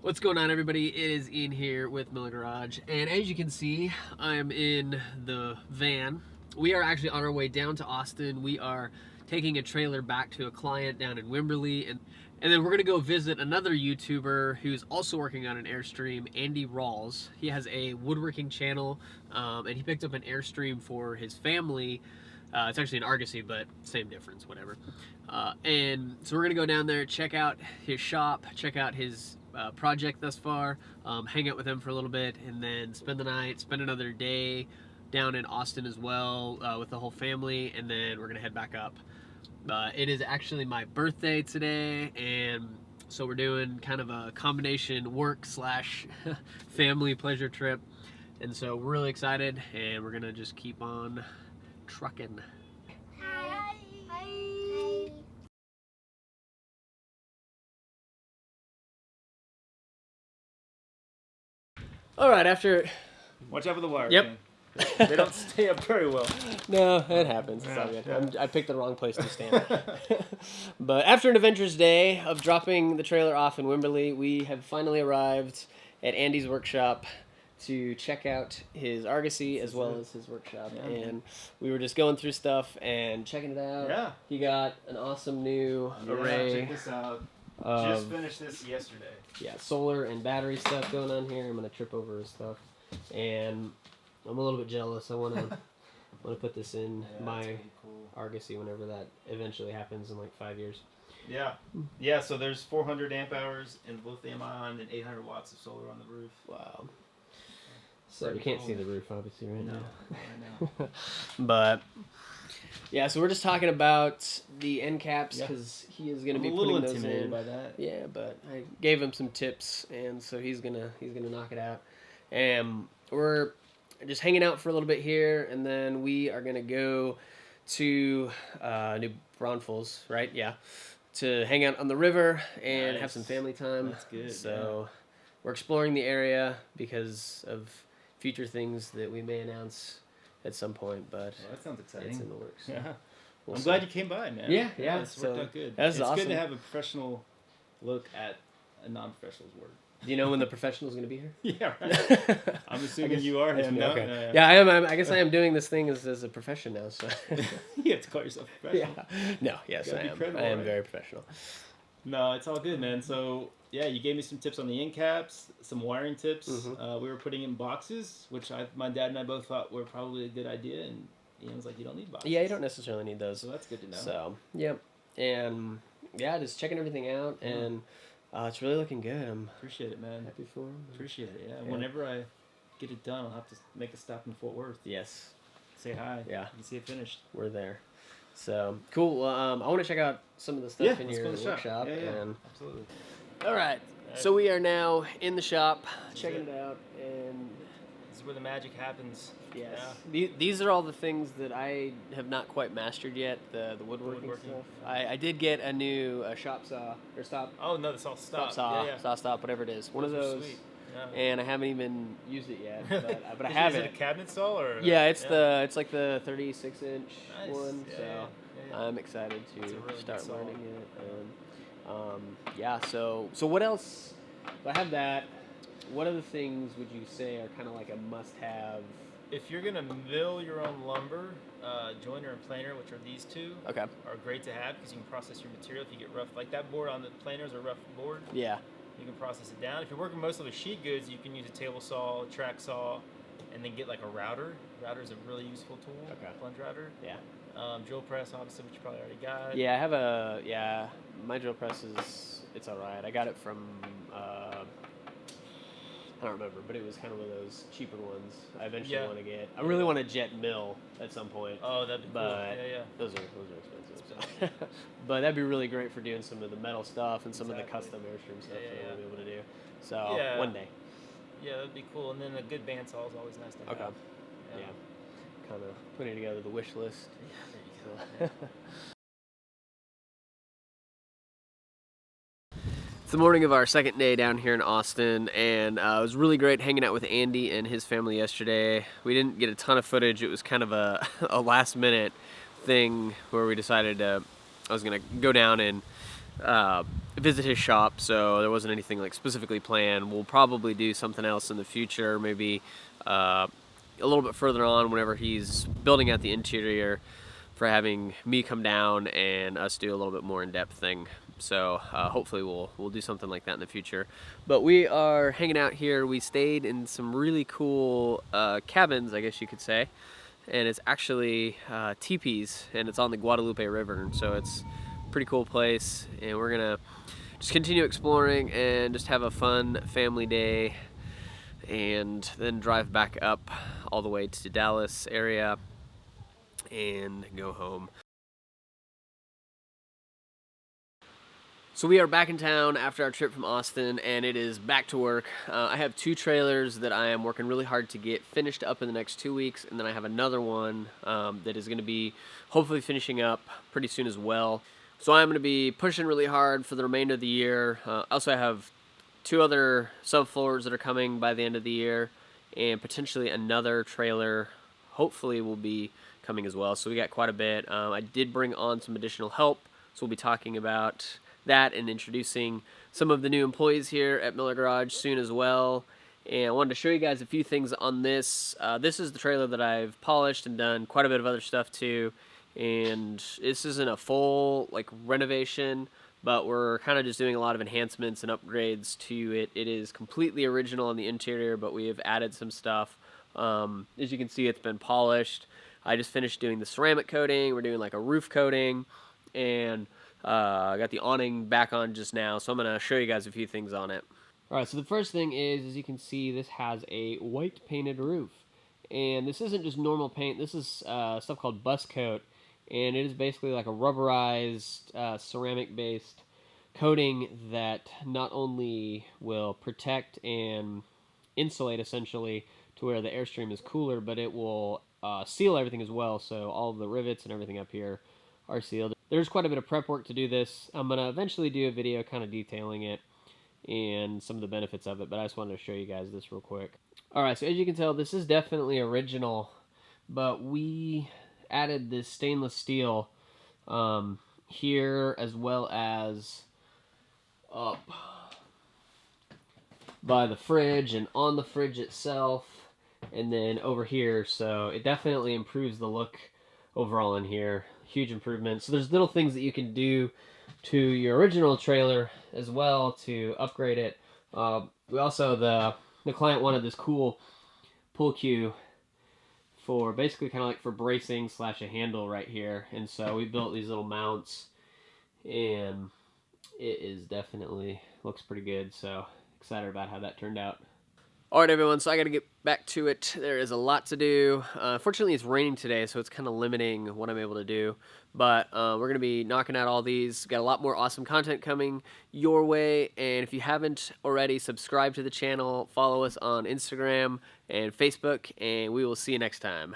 What's going on, everybody? It is Ian here with Miller Garage, and as you can see, I'm in the van. We are actually on our way down to Austin. We are taking a trailer back to a client down in Wimberley, and then we're gonna go visit another YouTuber who's also working on an Airstream, Andy Rawls. He has a woodworking channel, and he picked up an Airstream for his family. It's actually an Argosy, but same difference, whatever. And so we're gonna go down there, check out his shop, check out his project thus far, hang out with him for a little bit, and then spend the night, spend another day down in Austin as well with the whole family, and then we're gonna head back up. It is actually my birthday today, and so we're doing kind of a combination work slash family pleasure trip, and so we're really excited, and we're gonna just keep on trucking. Hi. All right, after... Watch out for the wires. Yep. Man. They don't stay up very well. No, it happens. It's all Yeah, good. yeah. I picked the wrong place to stand. But after an adventurous day of dropping the trailer off in Wimberley, we have finally arrived at Andy's workshop to check out his Argosy as well as his workshop. Yeah. And we were just going through stuff and checking it out. Yeah. He got an awesome new array. Check this out. of, Just finished this yesterday. yeah, solar and battery stuff going on here. I'm gonna trip over his stuff, and I'm a little bit jealous. I wanna put this in Yeah, my that's pretty cool. Argosy whenever that eventually happens in like 5 years. Yeah. Yeah, so there's 400 amp hours in lithium-ion and 800 watts of solar on the roof. Wow. So Pretty you can't cool. see the roof obviously right now. I know. But yeah, so we're just talking about the end caps Yeah. because he is gonna I'm be a little putting those intimidated in. by that. Yeah, but I gave him some tips, and so he's gonna knock it out. And we're just hanging out for a little bit here, and then we are gonna go to New Braunfels, right? Yeah, to hang out on the river and have Nice. some family time. That's good, So we're exploring the area because of future things that we may announce at some point, but Well, that sounds exciting. it's in the works. Yeah. We'll I'm see. glad you came by, man. Yeah, yeah, It's so worked out good. that's It's awesome. good to have a professional look at a non-professional's work. Do you know when the professional's gonna be here? Yeah, right. I'm assuming you are him now. Okay. Yeah, I am. I guess I am doing this thing as a profession now. So. You have to call yourself a Yeah. professional. No. Yes, Gotta I be am. credible, I am right? very professional. No, it's all good, man. So, yeah, you gave me some tips on the end caps, some wiring tips. Mhm. We were putting in boxes, which my dad and I both thought were probably a good idea, and Ian was like, you don't need boxes. Yeah, you don't necessarily need those. So that's good to know. So, yep. And yeah, just checking everything out, and it's really looking good. I'm Appreciate it, man. happy for him. Appreciate it, yeah. Yeah. Whenever I get it done, I'll have to make a stop in Fort Worth. Yes, Say hi. Yeah. You can see it finished. we're there. So cool. Well, I want to check out some of the stuff in let's your go to the workshop. Yeah, yeah. And Absolutely. all right. So we are now in the shop, checking it out, and This is where the magic happens. yes, Yeah. these are all the things that I have not quite mastered yet. The woodworking stuff. I did get a new shop saw or stop Oh, no, it's all stopped. saw, Yeah, yeah. saw stop, whatever it is. One of Those are those, sweet. Yeah. and I haven't even used it yet. But I Is have it. Is it. it a cabinet saw or? Yeah, it's like the 36-inch Nice. one. Yeah, So yeah, yeah. I'm excited to It's a really good start saw. learning it. And yeah, so what else? So I have that. What other things would you say are kind of like a must-have? If you're gonna mill your own lumber, joiner and planer, which are these two, Okay. are great to have because you can process your material. If you get rough, like that board on the planer is a rough board, Yeah. you can process it down. If you're working mostly with sheet goods, you can use a table saw, a track saw, and then get like a router. Router is a really useful tool. Okay. Plunge router. Yeah. Drill press, obviously, which you probably already got. Yeah, I have my drill press it's all right. I got it from I don't remember, but it was kind of one of those cheaper ones. I eventually Yeah. want to get. I really want a jet mill at some point. Oh, that'd be cool. But Yeah, yeah. those are expensive. So. But that'd be really great for doing some of the metal stuff and some of the Exactly. custom Airstream stuff Yeah, that yeah, we'll be able to do. So Yeah. one day. Yeah, that'd be cool. And then a good bandsaw is always nice to have. Okay. Yeah. Kind of putting together the wish list. Yeah, there you go. It's the morning of our second day down here in Austin, and it was really great hanging out with Andy and his family yesterday. We didn't get a ton of footage. It was kind of a, a last minute thing where we decided I was going to go down and visit his shop, so there wasn't anything like specifically planned. We'll probably do something else in the future, maybe a little bit further on whenever he's building out the interior, for having me come down and us do a little bit more in-depth thing. So hopefully we'll do something like that in the future. But we are hanging out here. We stayed in some really cool cabins, I guess you could say, and it's actually teepees, and it's on the Guadalupe River, so it's a pretty cool place. And we're gonna just continue exploring and just have a fun family day, and then drive back up all the way to Dallas area and go home. So we are back in town after our trip from Austin, and it is back to work. I have 2 trailers that I am working really hard to get finished up in the next 2 weeks, and then I have another one that is going to be hopefully finishing up pretty soon as well. So I'm going to be pushing really hard for the remainder of the year. Also, I have 2 other subfloors that are coming by the end of the year, and potentially another trailer hopefully will be coming as well. So we got quite a bit. I did bring on some additional help, so we'll be talking about that and introducing some of the new employees here at Miller Garage soon as well. And I wanted to show you guys a few things on this. This is the trailer that I've polished and done quite a bit of other stuff to. And this isn't a full like renovation, but we're kind of just doing a lot of enhancements and upgrades to it. It is completely original on the interior, but we have added some stuff. As you can see, it's been polished. I just finished doing the ceramic coating. We're doing like a roof coating, and I got the awning back on just now, so I'm going to show you guys a few things on it. Alright, so the first thing is, as you can see, this has a white painted roof. And this isn't just normal paint, this is stuff called bus coat, and it is basically like a rubberized, ceramic-based coating that not only will protect and insulate, essentially, to where the Airstream is cooler, but it will seal everything as well, so all of the rivets and everything up here are sealed. There's quite a bit of prep work to do this. I'm going to eventually do a video kind of detailing it and some of the benefits of it, but I just wanted to show you guys this real quick. Alright, so as you can tell, this is definitely original, but we added this stainless steel here, as well as up by the fridge and on the fridge itself, and then over here, so it definitely improves the look overall in here. Huge improvement. So there's little things that you can do to your original trailer as well to upgrade it. We also, the client wanted this cool pull cue for basically kind of like for bracing / a handle right here, and so we built these little mounts, and it is definitely looks pretty good, so excited about how that turned out. Alright everyone, so I gotta get back to it. There is a lot to do. Fortunately it's raining today, so it's kind of limiting what I'm able to do. But we're gonna be knocking out all these. Got a lot more awesome content coming your way. And if you haven't already, subscribe to the channel, follow us on Instagram and Facebook, and we will see you next time.